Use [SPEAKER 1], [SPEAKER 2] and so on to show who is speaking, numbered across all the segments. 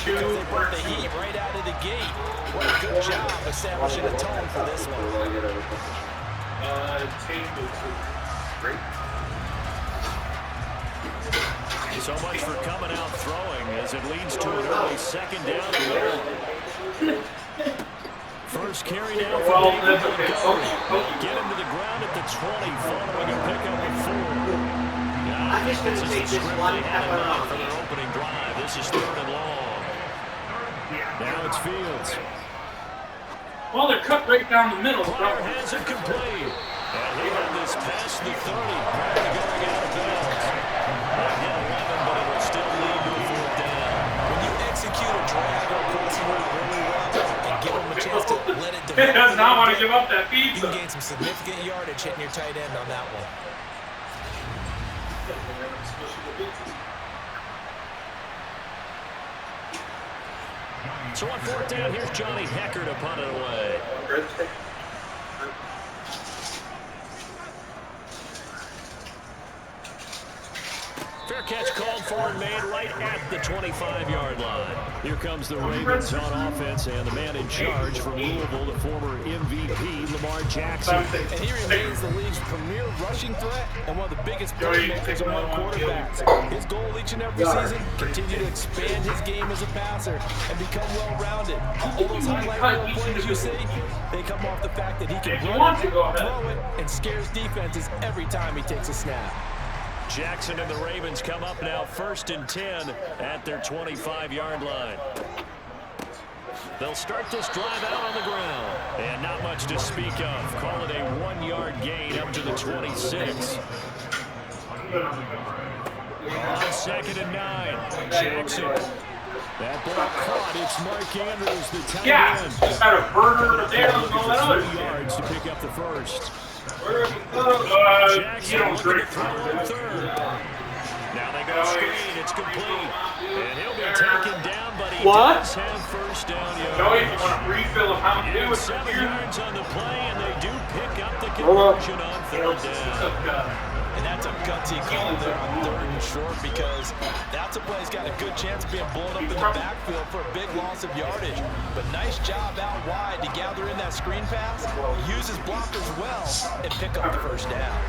[SPEAKER 1] because they brought the heat right out of the gate. What a good job establishing a tone for this one.
[SPEAKER 2] Great.
[SPEAKER 3] So much for coming out throwing as it leads to an early second down and goal. First carry down for David Montgomery. Get him to the ground at the 20 following a pickup of 4. I think this is the script they had in mind for their opening drive. This is 3rd and long. Now it's Fields.
[SPEAKER 2] Well, they're cut right down the middle.
[SPEAKER 3] Pryor has it complete. And he had this past the 30 prior to going out of bounds. They hit 11, but it will still lead to a 4th down.
[SPEAKER 1] When you execute a drag or crossing route really well and give them a chance to let it develop,
[SPEAKER 2] He does not want to give up that
[SPEAKER 1] you
[SPEAKER 2] pizza.
[SPEAKER 1] can gain some significant yardage hitting your tight end on that one.
[SPEAKER 3] So on 4th down, here's Johnny Hecker to punt it away. Fair catch called for and made right at the 25-yard line. Here comes the Ravens on offense, and the man in charge from Louisville, the former MVP, Lamar Jackson.
[SPEAKER 1] And he remains the league's premier rushing threat and one of the biggest playmakers among quarterbacks. His goal each and every season, continue to expand his game as a passer and become well-rounded. All those highlight reel plays you see, they come off the fact that he can run it, throw it, and scares defenses every time he takes a snap.
[SPEAKER 3] Jackson and the Ravens come up now 1st and 10 at their 25-yard line. They'll start this drive out on the ground. And not much to speak of. Call it a 1-yard gain up to the 26. On 2nd and 9, Jackson. That ball caught. It's Mark Andrews, the tight end.
[SPEAKER 2] Just had a burner potatoes and all that other
[SPEAKER 3] 3 yards to pick up the first.
[SPEAKER 2] You don't drink.
[SPEAKER 3] Now they go screen. It's complete. And he'll be taken down, but he does have first down
[SPEAKER 2] Joey,
[SPEAKER 3] yards.
[SPEAKER 2] you want a refill of Mountain Dew?
[SPEAKER 3] 7 yards on the play, and they do pick up the conversion on 3rd down.
[SPEAKER 1] And that's a gutsy call there on 3rd and short because that's a play that's got a good chance of being blown up in the backfield for a big loss of yardage. But nice job out wide to gather in that screen pass, use his blockers well, and pick up the first down.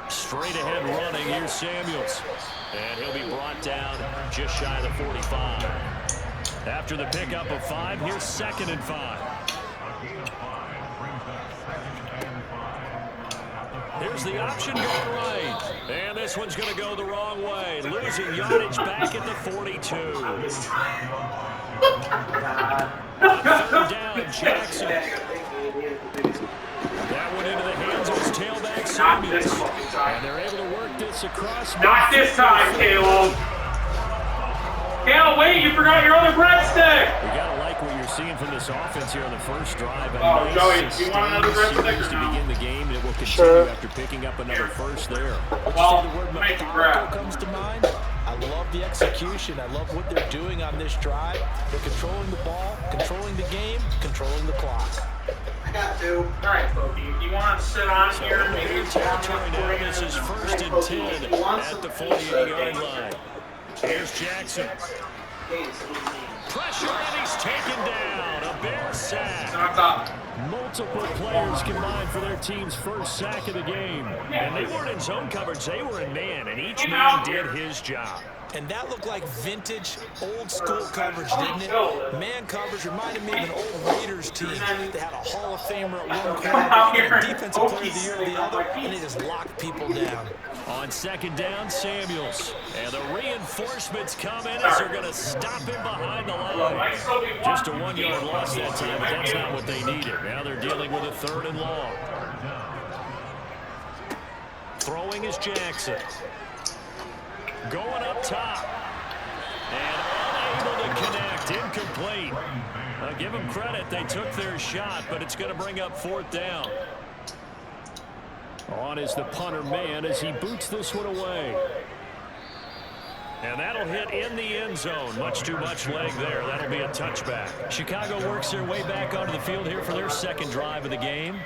[SPEAKER 3] Straight ahead running, here's Samuels. And he'll be brought down just shy of the 45. After the pickup of 5, here's 2nd and 5. Here's the option going right. And this one's going to go the wrong way. Losing yardage back at the 42. On 3rd down, Jackson. That one into the hands of his tailback, Samuels. And they're able to work this across.
[SPEAKER 2] Not this time, Caleb. Can't wait, you forgot your other breadstick.
[SPEAKER 3] You gotta like what you're seeing from this offense here on the first drive.
[SPEAKER 2] Oh, Joey, do you want another breadstick
[SPEAKER 3] To
[SPEAKER 2] or no?
[SPEAKER 3] begin the game, it will continue after picking up another first there.
[SPEAKER 2] Well,
[SPEAKER 1] The word
[SPEAKER 2] make it
[SPEAKER 1] methodical
[SPEAKER 2] grab.
[SPEAKER 1] comes to mind. I love the execution. I love what they're doing on this drive. They're controlling the ball, controlling the game, controlling the clock.
[SPEAKER 2] I got 2. All right, Pokey, if you want to sit on here and maybe it's
[SPEAKER 3] Territory now. This is 1st and 10 at the 48-yard line. Here's Jackson. Pressure, and he's taken down. A Bear sack. Multiple players combined for their team's first sack of the game. And they weren't in zone coverage, they were in man, and each man did his job.
[SPEAKER 1] And that looked like vintage, old-school coverage, didn't it? Man coverage reminded me of an old Raiders team that had a Hall of Famer at one corner, and a defensive player of the year at the other, and they just locked people down.
[SPEAKER 3] On 2nd down, Samuels. And the reinforcements come in as they're going to stop him behind the line. Just a 1-yard loss that time, but that's not what they needed. Now they're dealing with a 3rd and long. Throwing is Jackson. Going up top. And unable to connect. Incomplete. I'll give them credit. They took their shot, but it's going to bring up 4th down. On is the punter man as he boots this one away. And that'll hit in the end zone. Much too much leg there. That'll be a touchback. Chicago works their way back onto the field here for their second drive of the game.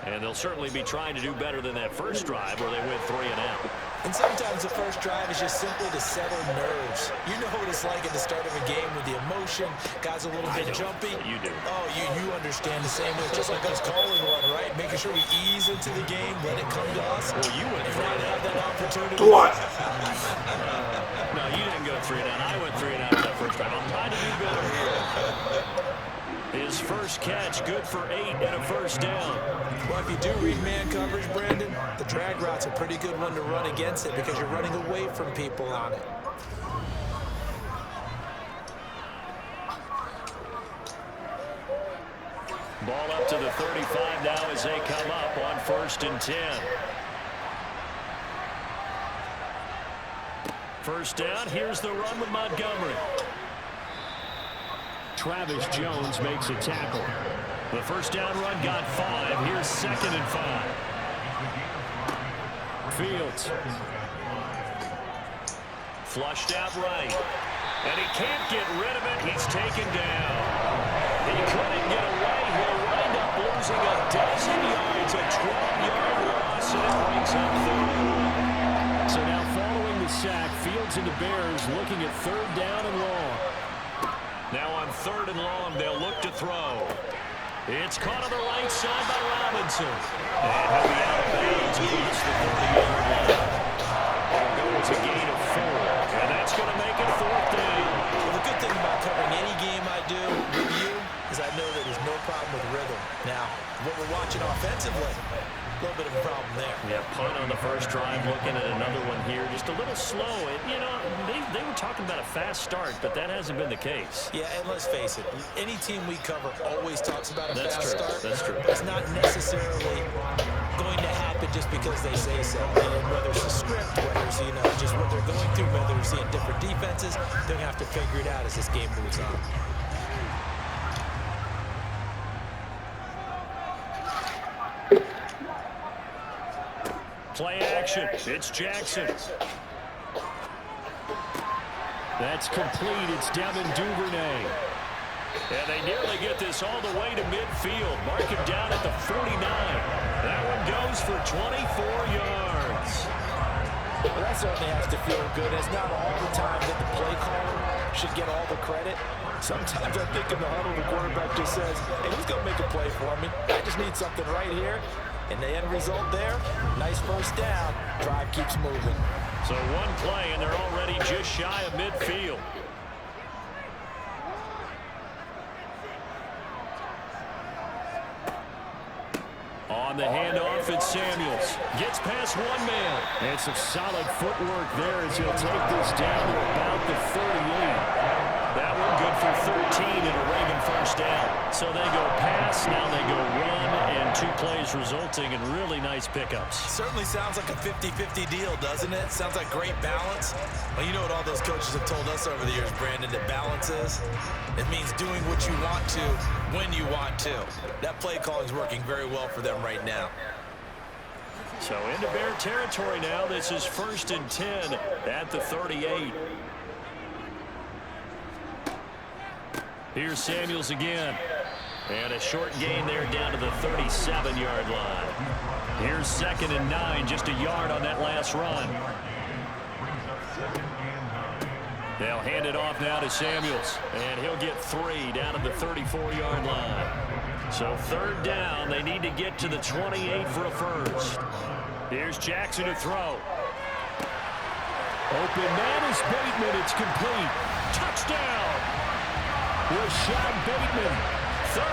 [SPEAKER 3] And they'll certainly be trying to do better than that first drive where they went 3 and out.
[SPEAKER 1] And sometimes the first drive is just simply to settle nerves. You know what it's like at the start of a game with the emotion. Guys a little bit jumpy.
[SPEAKER 3] You do.
[SPEAKER 1] Oh, you understand the same way. Just like us calling one, right? Making sure we ease into the game, let it come to us.
[SPEAKER 3] Well, you went 3 and out.
[SPEAKER 1] Have that opportunity.
[SPEAKER 2] What?
[SPEAKER 3] No, you didn't go 3 and out. I went 3 and out that first drive. I'm trying to do better here. His first catch, good for 8 and a first down.
[SPEAKER 1] Well, if you do read man coverage, Brandon, the drag route's a pretty good one to run against it because you're running away from people on it.
[SPEAKER 3] Ball up to the 35 now as they come up on 1st and 10. First down, here's the run with Montgomery. Travis Jones makes a tackle. The first down run got 5. Here's 2nd and 5. Fields. Flushed out right. And he can't get rid of it. He's taken down. He couldn't get away. He'll wind up losing a dozen yards. A 12-yard loss, and it brings up 3rd. So now following the sack, Fields and the Bears looking at 3rd down and long. Now on 3rd and long, they'll look to throw. It's caught on the right side by Robinson. And he'll be out of bounds across the 30-yard line. It'll go to a gain of 4. And that's going to make it 4th down.
[SPEAKER 1] Well, the good thing about covering any game I do with you is I know that there's no problem with rhythm. Now, what we're watching offensively, a little bit of a problem there.
[SPEAKER 3] Yeah, punt on the first drive, looking at another one here. Just a little slow. You know, they were talking about a fast start, but that hasn't been the case.
[SPEAKER 1] Yeah, and let's face it, any team we cover always talks about a fast start.
[SPEAKER 3] That's true.
[SPEAKER 1] But it's not necessarily going to happen just because they say so. And whether it's the script, whether it's, just what they're going through, whether they're seeing different defenses, they're going to have to figure it out as this game moves on.
[SPEAKER 3] Play action. It's Jackson. That's complete. It's Devin Duvernay. And they nearly get this all the way to midfield. Mark him down at the 49. That one goes for 24 yards.
[SPEAKER 1] Well, that certainly has to feel good. It's not all the time that the play caller should get all the credit. Sometimes I think in the huddle, the quarterback just says, hey, who's going to make a play for me? I just need something right here. And the end result there, nice first down. Drive keeps moving.
[SPEAKER 3] So one play, and they're already just shy of midfield. On the handoff, it's Samuels. Gets past one man. And some solid footwork there as he'll take this down to about the 38. That one good for 13 and a Raven first down. So they go pass, now they go run, and 2 plays resulting in really nice pickups.
[SPEAKER 1] Certainly sounds like a 50-50 deal, doesn't it? Sounds like great balance. Well, you know what all those coaches have told us over the years, Brandon, that balance is? It means doing what you want to when you want to. That play calling is working very well for them right now.
[SPEAKER 3] So into Bear territory now. This is 1st and 10 at the 38. Here's Samuels again. And a short gain there down to the 37-yard line. Here's 2nd and 9, just a yard on that last run. They'll hand it off now to Samuels. And he'll get 3 down to the 34-yard line. So 3rd down, they need to get to the 28 for a first. Here's Jackson to throw. Open man is Bateman. It's complete. Touchdown. Rashad Bateman, 34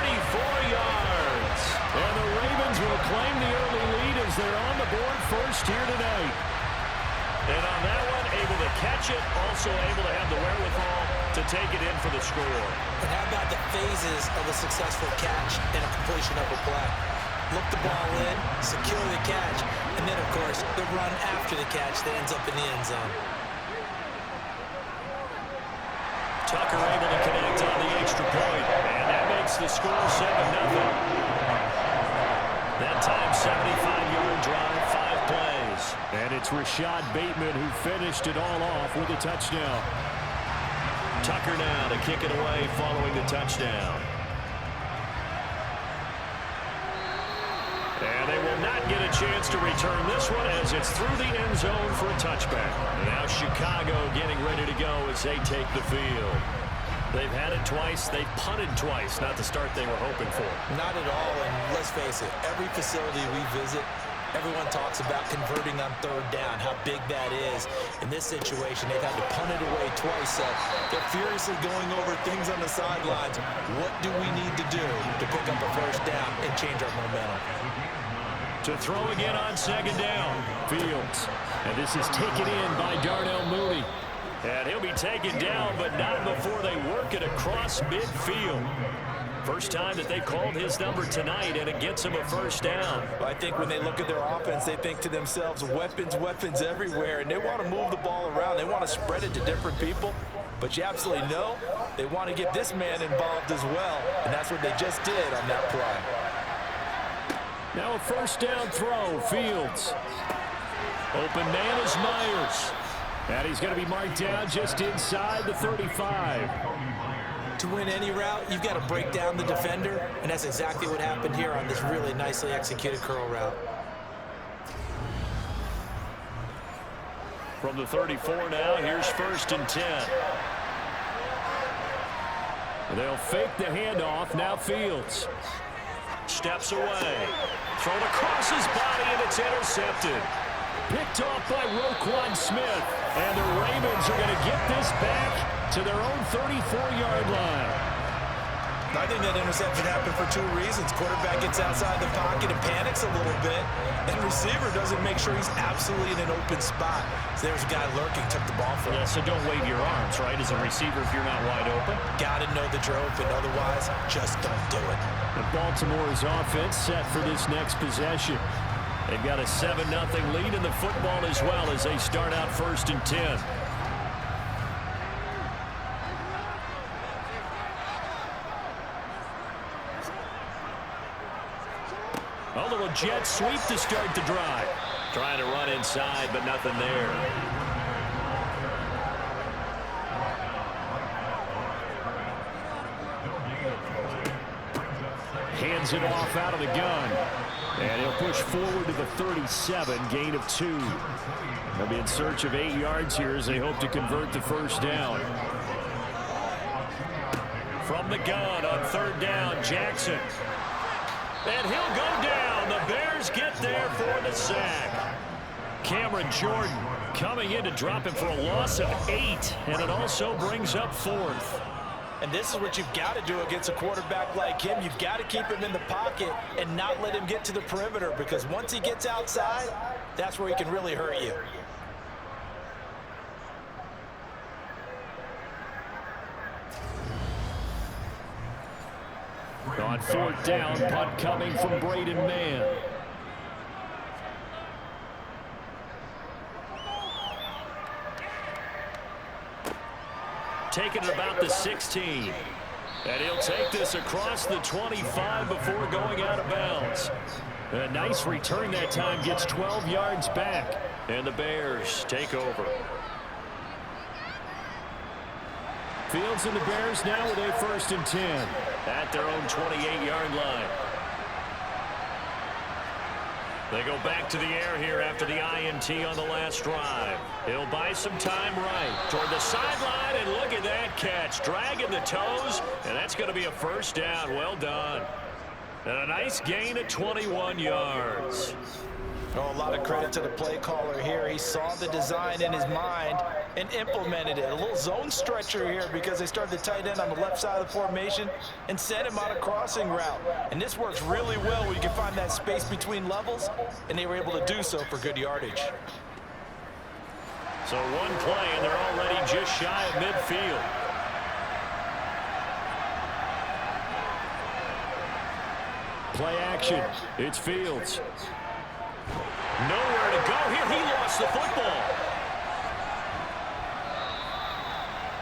[SPEAKER 3] yards. And the Ravens will claim the early lead as they're on the board first here tonight. And on that one, able to catch it, also able to have the wherewithal to take it in for the score.
[SPEAKER 1] And how about the phases of a successful catch and a completion of a play? Look the ball in, secure the catch, and then, of course, the run after the catch that ends up in the end zone.
[SPEAKER 3] Tucker able to connect on the extra point, and that makes the score 7-0. That time, 75-yard drive, 5 plays. And it's Rashad Bateman who finished it all off with a touchdown. Tucker now to kick it away following the touchdown. And get a chance to return this one as it's through the end zone for a touchback. Now Chicago getting ready to go as they take the field. They've had it twice. They've punted twice. Not the start they were hoping for.
[SPEAKER 1] Not at all, and let's face it, every facility we visit, everyone talks about converting on third down, how big that is. In this situation, they've had to punt it away twice, so they're furiously going over things on the sidelines. What do we need to do to pick up a first down and change our momentum?
[SPEAKER 3] To throw again on second down, Fields. And this is taken in by Darnell Mooney. And he'll be taken down, but not before they work it across midfield. First time that they've called his number tonight, and it gets him a first down.
[SPEAKER 1] I think when they look at their offense, they think to themselves, weapons, weapons everywhere, and they want to move the ball around. They want to spread it to different people, but you absolutely know they want to get this man involved as well, and that's what they just did on that play.
[SPEAKER 3] Now a first down throw, Fields. Open man is Myers. And he's going to be marked down just inside the 35.
[SPEAKER 1] To win any route, you've got to break down the defender, and that's exactly what happened here on this really nicely executed curl route.
[SPEAKER 3] From the 34 now, here's first and 10. They'll fake the handoff, now Fields. Steps away. Thrown across his body, and it's intercepted. Picked off by Roquan Smith. And the Ravens are going to get this back to their own 34-yard line.
[SPEAKER 1] I think that interception happened for two reasons. Quarterback gets outside the pocket and panics a little bit, and receiver doesn't make sure he's absolutely in an open spot. So there's a guy lurking, took the ball from him.
[SPEAKER 3] Yeah, so don't wave your arms, right, as a receiver if you're not wide open.
[SPEAKER 1] Got to know that you're open, otherwise just don't do it.
[SPEAKER 3] And Baltimore's offense set for this next possession. They've got a 7-0 lead in the football as well as they start out first and 10. A little jet sweep to start the drive. Trying to run inside, but nothing there. Hands it off out of the gun. And he'll push forward to the 37, gain of 2. They'll be in search of 8 yards here as they hope to convert the first down. From the gun on third down, Jackson. And he'll go down. The Bears get there for the sack. Cameron Jordan coming in to drop him for a loss of 8, and it also brings up 4th.
[SPEAKER 1] And this is what you've got to do against a quarterback like him. You've got to keep him in the pocket and not let him get to the perimeter, because once he gets outside, that's where he can really hurt you.
[SPEAKER 3] On fourth down, punt coming from Braden Mann. Taking it about the 16. And he'll take this across the 25 before going out of bounds. A nice return that time, gets 12 yards back. And the Bears take over. Fields and the Bears now with a first and 10 at their own 28-yard line. They go back to the air here after the INT on the last drive. He'll buy some time right toward the sideline, and look at that catch. Dragging the toes, and that's going to be a first down. Well done. And a nice gain of 21 yards.
[SPEAKER 1] Oh, a lot of credit to the play caller here. He saw the design in his mind and implemented it. A little zone stretcher here because they started the tight end on the left side of the formation and sent him on a crossing route. And this works really well where you can find that space between levels, and they were able to do so for good yardage.
[SPEAKER 3] So one play, and they're already just shy of midfield. Play action. It's Fields. Nowhere to go here. He lost the football.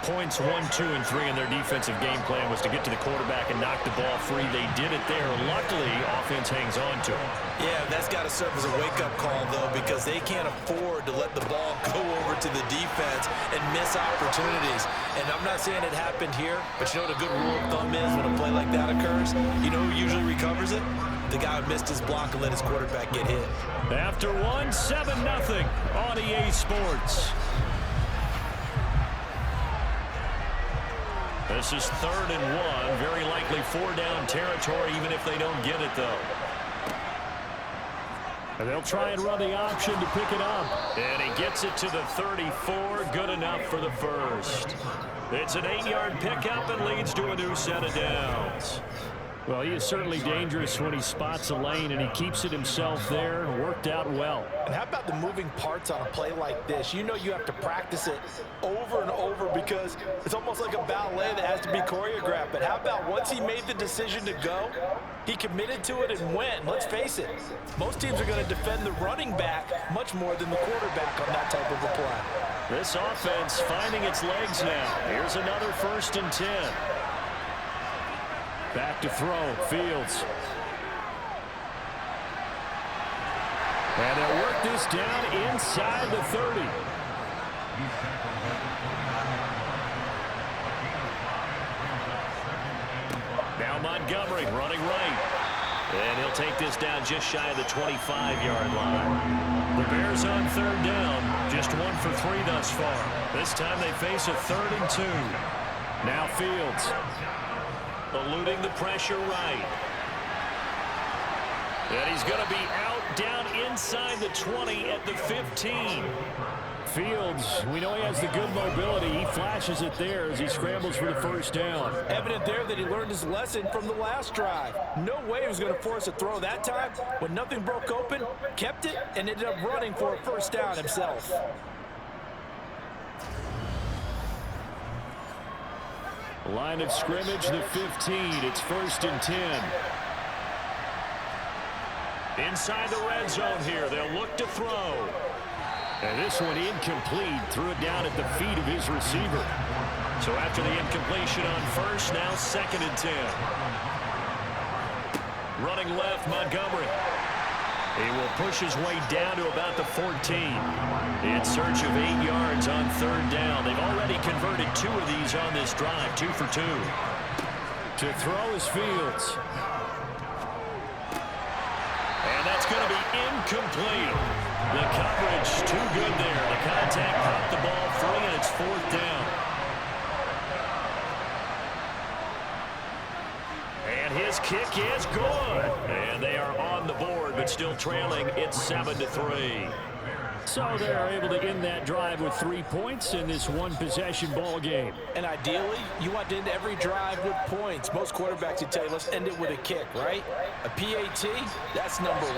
[SPEAKER 3] Points 1, 2, and 3 in their defensive game plan was to get to the quarterback and knock the ball free. They did it there. Luckily, offense hangs on to it.
[SPEAKER 1] Yeah, that's got to serve as a wake-up call, though, because they can't afford to let the ball go over to the defense and miss opportunities. And I'm not saying it happened here, but you know what a good rule of thumb is when a play like that occurs? You know who usually recovers it? The guy missed his block and let his quarterback get hit.
[SPEAKER 3] After one, 7-0 on EA Sports. This is 3rd and 1. Very likely 4-down territory, even if they don't get it, though. And they'll try and run the option to pick it up. And he gets it to the 34. Good enough for the first. It's an 8-yard pickup and leads to a new set of downs. Well, he is certainly dangerous when he spots a lane, and he keeps it himself there and worked out well.
[SPEAKER 1] And how about the moving parts on a play like this? You know you have to practice it over and over because it's almost like a ballet that has to be choreographed. But how about once he made the decision to go, he committed to it and went. Let's face it, most teams are going to defend the running back much more than the quarterback on that type of a play.
[SPEAKER 3] This offense finding its legs now. Here's another 1st and 10. Back to throw, Fields. And they'll work this down inside the 30. Now Montgomery running right. And he'll take this down just shy of the 25-yard line. The Bears on 3rd down, just 1 for 3 thus far. This time they face a 3rd and 2. Now Fields. Eluding the pressure right. And he's going to be out down inside the 20 at the 15. Fields, we know he has the good mobility. He flashes it there as he scrambles for the 1st down.
[SPEAKER 1] Evident there that he learned his lesson from the last drive. No way he was going to force a throw that time. When nothing broke open, kept it, and ended up running for a 1st down himself.
[SPEAKER 3] Line of scrimmage, the 15. It's 1st and 10. Inside the red zone here. They'll look to throw. And this one incomplete. Threw it down at the feet of his receiver. So after the incompletion on 1st, now 2nd and 10. Running left, Montgomery. He will push his way down to about the 14. In search of 8 yards on 3rd down. They've already converted 2 of these on this drive, 2 for 2. To throw is Fields. And that's going to be incomplete. The coverage too good there. The contact popped the ball free, and it's 4th down. And his kick is good. And they are on the board, but still trailing. It's 7-3. So they're able to end that drive with 3 points in this one-possession ball game.
[SPEAKER 1] And ideally, you want to end every drive with points. Most quarterbacks would tell you, let's end it with a kick, right? A PAT, that's number 1.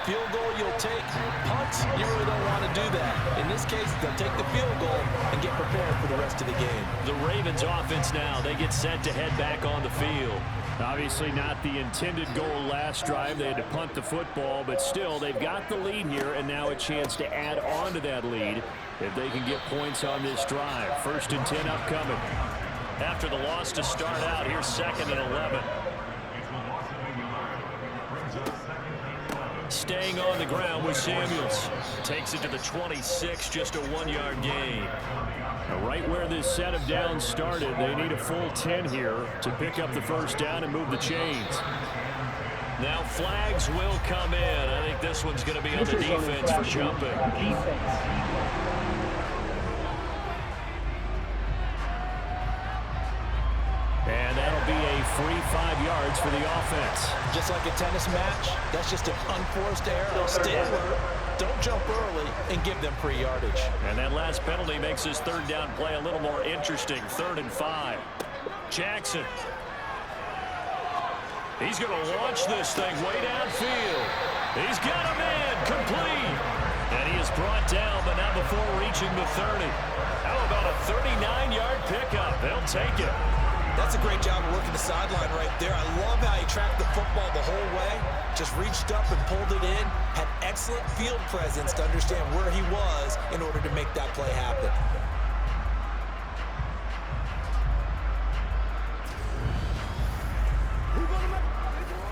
[SPEAKER 1] Field goal you'll take. Punts, you really don't want to do that. In this case, they'll take the field goal and get prepared for the rest of the game.
[SPEAKER 3] The Ravens offense now, they get set to head back on the field. Obviously not the intended goal last drive. They had to punt the football, but still, they've got the lead here, and now a chance to add on to that lead if they can get points on this drive. 1st and 10 upcoming. After the loss to start out, here's 2nd and 11. Staying on the ground with Samuels. Takes it to the 26, just a 1-yard gain. Right where this set of downs started, they need a full 10 here to pick up the 1st down and move the chains. Now flags will come in. I think this one's going to be on the defense for jumping. And that'll be a free 5 yards for the offense.
[SPEAKER 1] Just like a tennis match, that's just an unforced error. Stay alert, don't jump early, and give them free yardage.
[SPEAKER 3] And that last penalty makes his 3rd down play a little more interesting. 3rd and 5. Jackson. He's going to launch this thing way downfield. He's got a man complete. And he is brought down, but not before reaching the 30. How about a 39-yard pickup? They'll take it.
[SPEAKER 1] That's a great job of working the sideline right there. I love how he tracked the football the whole way. Just reached up and pulled it in. Had excellent field presence to understand where he was in order to make that play happen.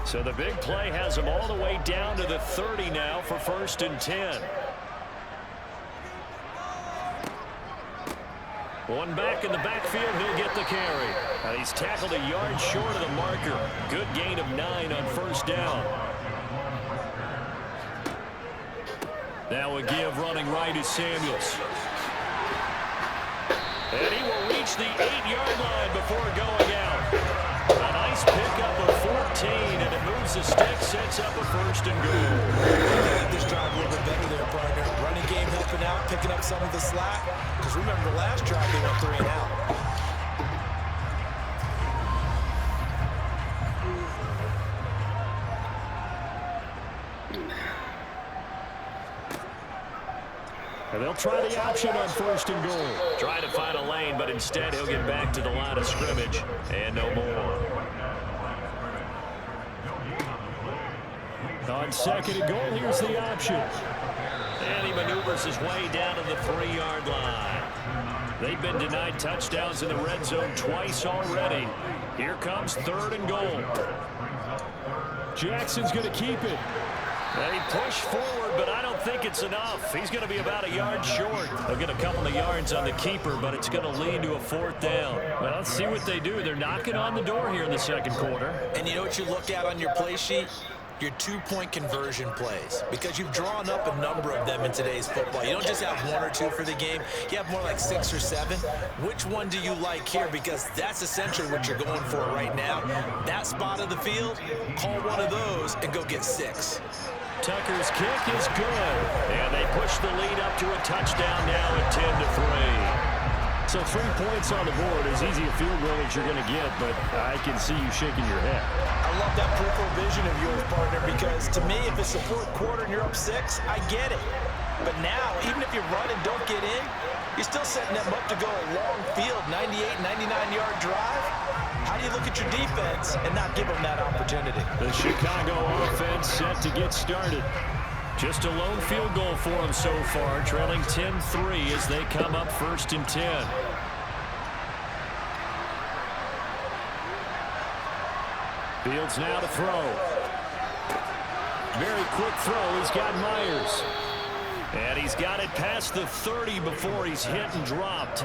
[SPEAKER 3] So the big play has him all the way down to the 30 now for 1st and 10. One back in the backfield, he'll get the carry. And he's tackled a yard short of the marker. Good gain of 9 on first down. Now a give running right is Samuels. And he will reach the 8-yard line before going out. A nice pickup of 14, and it moves the stick, sets up a first and goal.
[SPEAKER 1] I like this drive a little bit better there, partner. Running game helping out, picking up some of the slack. Because remember, the last drive they went 3 and out.
[SPEAKER 3] And they'll try the option on first and goal. Try to find a lane, but instead he'll get back to the line of scrimmage. And no more. On second and goal, here's the option. And he maneuvers his way down to the 3-yard line. They've been denied touchdowns in the red zone twice already. Here comes third and goal. Jackson's going to keep it. They push forward, but I don't think it's enough. He's going to be about a yard short. They'll get a couple of yards on the keeper, but it's going to lead to a 4th down. Well, let's see what they do. They're knocking on the door here in the second quarter.
[SPEAKER 1] And you know what you look at on your play sheet? Your 2-point conversion plays, because you've drawn up a number of them in today's football. You don't just have 1 or 2 for the game. You have more like 6 or 7. Which one do you like here? Because that's essentially what you're going for right now. That spot of the field, call one of those and go get 6.
[SPEAKER 3] Tucker's kick is good, and they push the lead up to a touchdown now at 10-3. So 3 points on the board, as easy a field goal as you're going to get, but I can see you shaking your head.
[SPEAKER 1] I love that peripheral vision of yours, partner, because to me, if it's the 4th quarter and you're up 6, I get it. But now, even if you run and don't get in, you're still setting them up to go a long field, 98, 99-yard drive. How do you look at your defense and not give them that opportunity?
[SPEAKER 3] The Chicago offense set to get started. Just a lone field goal for them so far, trailing 10-3 as they come up 1st and 10. Fields now to throw. Very quick throw. He's got Myers. And he's got it past the 30 before he's hit and dropped.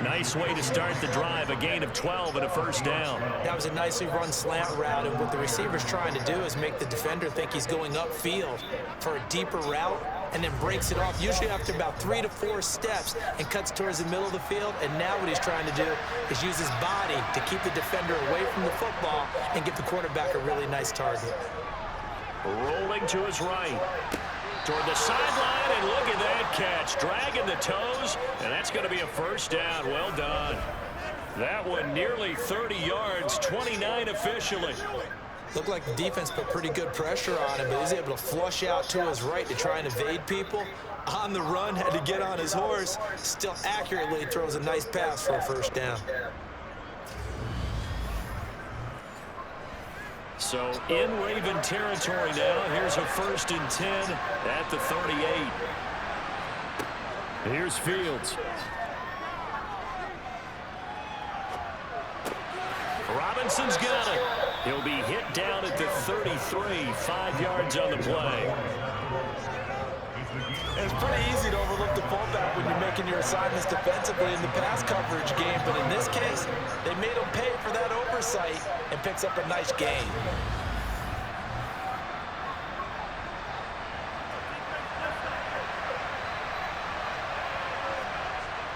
[SPEAKER 3] Nice way to start the drive. A gain of 12 and a first down.
[SPEAKER 1] That was a nicely run slant route, and what the receiver's trying to do is make the defender think he's going upfield for a deeper route, and then breaks it off, usually after about 3 to 4 steps, and cuts towards the middle of the field. And now what he's trying to do is use his body to keep the defender away from the football and give the quarterback a really nice target.
[SPEAKER 3] Rolling to his right. Toward the sideline, and look at that catch. Dragging the toes, and that's going to be a first down. Well done. That one nearly 30 yards, 29 officially.
[SPEAKER 1] Looked like the defense put pretty good pressure on him, but he was able to flush out to his right to try and evade people. On the run, had to get on his horse. Still accurately throws a nice pass for a first down.
[SPEAKER 3] So in Raven territory now. Here's a 1st and 10 at the 38. Here's Fields. Robinson's got it. He'll be hit down at the 33, 5 yards on the play.
[SPEAKER 1] And it's pretty easy to overlook the fullback when you're making your assignments defensively in the pass coverage game, but in this case, they made him pay for that oversight and picks up a nice gain.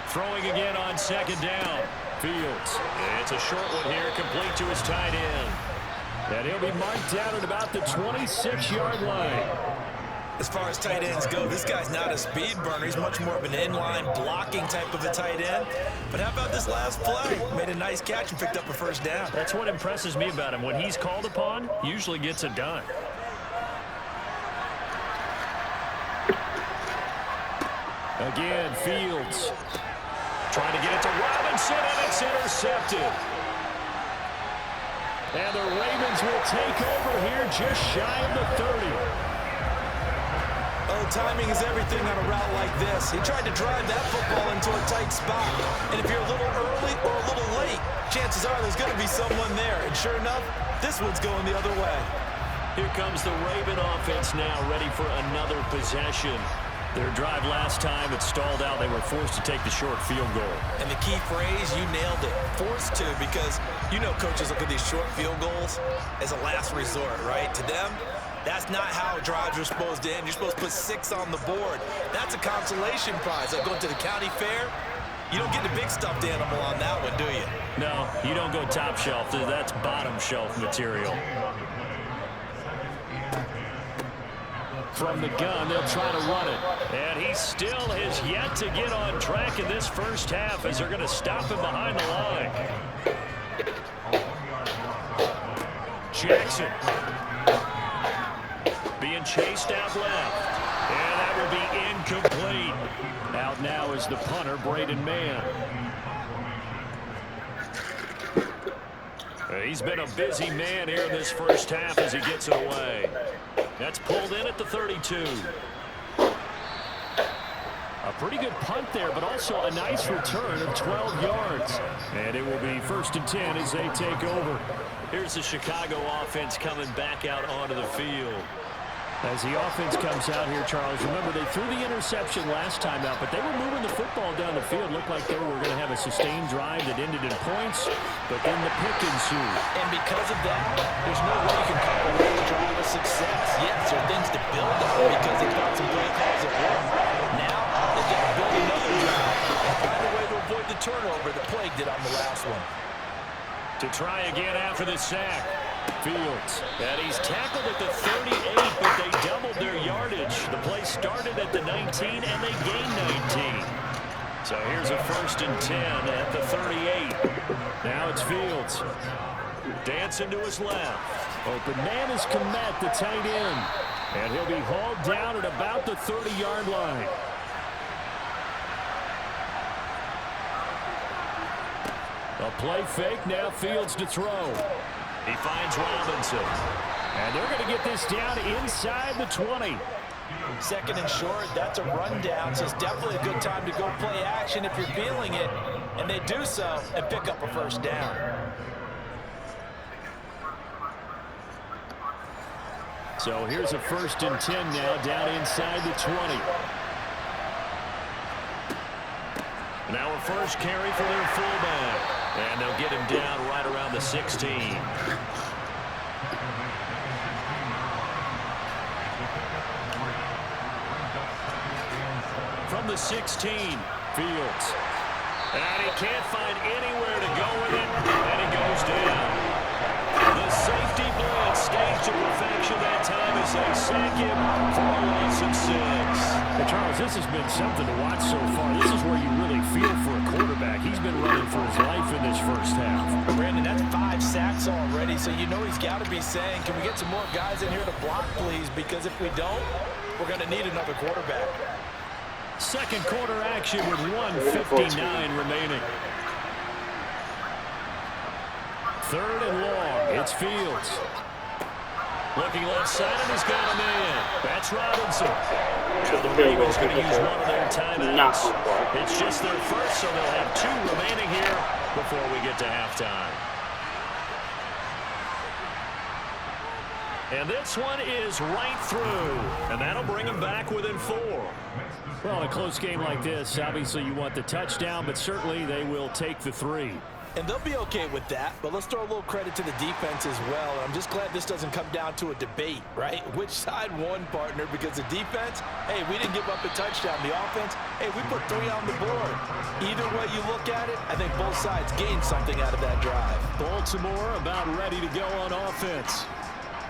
[SPEAKER 3] Throwing again on 2nd down. Fields. It's a short one here, complete to his tight end. And he'll be marked down at about the 26-yard line.
[SPEAKER 1] As far as tight ends go, this guy's not a speed burner. He's much more of an inline blocking type of a tight end. But how about this last play? Made a nice catch and picked up a first down.
[SPEAKER 3] That's what impresses me about him. When he's called upon, usually gets it done. Again, Fields. Trying to get it to Robinson, and it's intercepted. And the Ravens will take over here just shy of the 30.
[SPEAKER 1] Oh, timing is everything on a route like this. He tried to drive that football into a tight spot. And if you're a little early or a little late, chances are there's going to be someone there. And sure enough, this one's going the other way.
[SPEAKER 3] Here comes the Raven offense now, ready for another possession. Their drive last time, it stalled out. They were forced to take the short field goal.
[SPEAKER 1] And the key phrase, you nailed it, forced to, because you know coaches look at these short field goals as a last resort, right? To them, that's not how drives are supposed to end. You're supposed to put 6 on the board. That's a consolation prize. Like going to the county fair, you don't get the big stuffed animal on that one, do you?
[SPEAKER 3] No, you don't go top shelf. That's bottom shelf material. From the gun, they'll try to run it. And he still has yet to get on track in this first half as they're going to stop him behind the line. Jackson being chased out left. And that will be incomplete. Out now is the punter, Braden Mann. He's been a busy man here in this first half as he gets it away. That's pulled in at the 32. A pretty good punt there, but also a nice return of 12 yards. And it will be 1st and 10 as they take over. Here's the Chicago offense coming back out onto the field. As the offense comes out here, Charles, remember they threw the interception last time out, but they were moving the football down the field. Looked like they were going to have a sustained drive that ended in points, but then the pick ensued.
[SPEAKER 1] And because of that, there's no way you can call a real drive of success. Yes, there are things to build on because they got some great calls at work. Now, they've got to build another drive and find a way to avoid the turnover that plagued it on the last one.
[SPEAKER 3] To try again after the sack. Fields. And he's tackled at the 38, but they doubled their yardage. The play started at the 19, and they gained 19. So here's a 1st and 10 at the 38. Now it's Fields. Dancing to his left. Open man is Komet, the tight end. And he'll be hauled down at about the 30-yard line. A play fake, now Fields to throw. He finds Robinson. And they're going to get this down inside the 20.
[SPEAKER 1] 2nd and short, that's a rundown, so it's definitely a good time to go play action if you're feeling it. And they do so and pick up a 1st down.
[SPEAKER 3] So here's a 1st and 10 now down inside the 20. Now a first carry for their fullback. And they'll get him down right around the 16. From the 16, Fields. And he can't find anywhere to go with it, and he goes down. The safety blitz staged to perfection that time as they sack him for a loss of 6. Well, Charles, this has been something to watch so far. This is where you really feel for a quarterback. He's been running for his life in this first half.
[SPEAKER 1] Brandon, that's 5 sacks already, so you know he's got to be saying, can we get some more guys in here to block, please? Because if we don't, we're going to need another quarterback.
[SPEAKER 3] Second quarter action with 1:59 remaining. 3rd and long. It's Fields. Looking left side, and he's got him in. That's Robinson. The Ravens going to use one of their timeouts. It's just their first, so they'll have 2 remaining here before we get to halftime. And this one is right through, and that'll bring them back within 4. Well, in a close game like this, obviously you want the touchdown, but certainly they will take the 3.
[SPEAKER 1] And they'll be okay with that, but let's throw a little credit to the defense as well. I'm just glad this doesn't come down to a debate, right? Which side won, partner? Because the defense, hey, we didn't give up a touchdown. The offense, hey, we put 3 on the board. Either way you look at it, I think both sides gained something out of that drive.
[SPEAKER 3] Baltimore about ready to go on offense.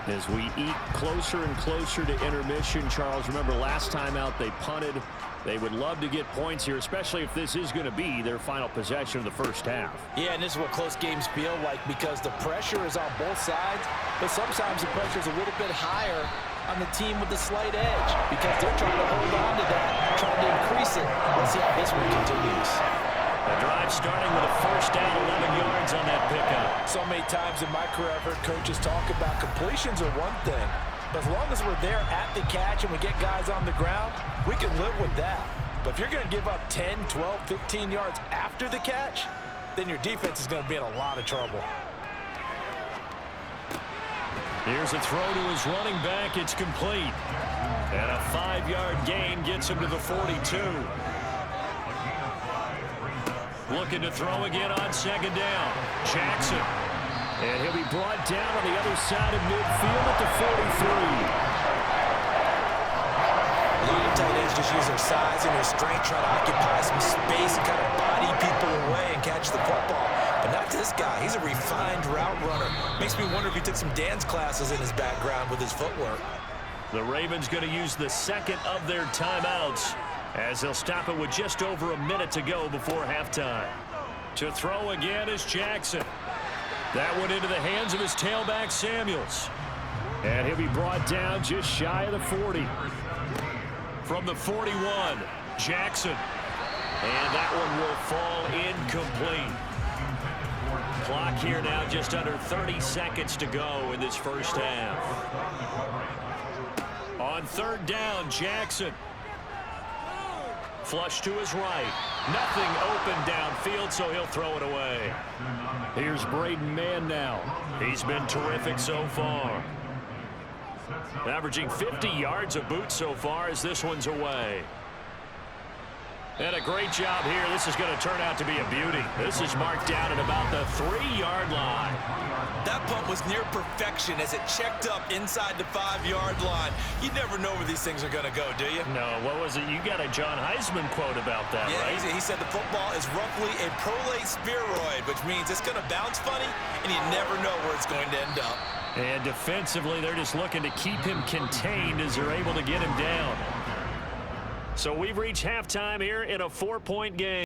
[SPEAKER 3] As we eat closer and closer to intermission, Charles, remember last time out they punted. They would love to get points here, especially if this is going to be their final possession of the first half.
[SPEAKER 1] Yeah, and this is what close games feel like because the pressure is on both sides, but sometimes the pressure is a little bit higher on the team with the slight edge because they're trying to hold on to that, trying to increase it. Let's see how this one continues.
[SPEAKER 3] The drive starting with a 1st down, 11 yards on that pickup.
[SPEAKER 1] So many times in my career, I've heard coaches talk about completions are one thing. But as long as we're there at the catch and we get guys on the ground, we can live with that. But if you're going to give up 10, 12, 15 yards after the catch, then your defense is going to be in a lot of trouble.
[SPEAKER 3] Here's a throw to his running back. It's complete. And a 5-yard gain gets him to the 42. Looking to throw again on second down. Jackson. And he'll be brought down on the other side of midfield at the 43.
[SPEAKER 1] A lot of tight ends just use their size and their strength, try to occupy some space and kind of body people away and catch the football. But not this guy. He's a refined route runner. Makes me wonder if he took some dance classes in his background with his footwork.
[SPEAKER 3] The Ravens going to use the second of their timeouts as they'll stop it with just over a minute to go before halftime. To throw again is Jackson. That one into the hands of his tailback, Samuels. And he'll be brought down just shy of the 40. From the 41, Jackson. And that one will fall incomplete. Clock here now just under 30 seconds to go in this first half. On third down, Jackson. Flush to his right. Nothing open downfield, so he'll throw it away. Here's Braden Mann now. He's been terrific so far. Averaging 50 yards a boot so far as this one's away. And a great job here. This is going to turn out to be a beauty. This is marked down at about the 3-yard line.
[SPEAKER 1] That punt was near perfection as it checked up inside the 5-yard line. You never know where these things are going to go, do you?
[SPEAKER 3] No, what was it? You got a John Heisman quote about that, right?
[SPEAKER 1] Yeah, he said the football is roughly a prolate spheroid, which means it's going to bounce funny, and you never know where it's going to end up.
[SPEAKER 3] And defensively, they're just looking to keep him contained as they're able to get him down. So we've reached halftime here in a 4-point game.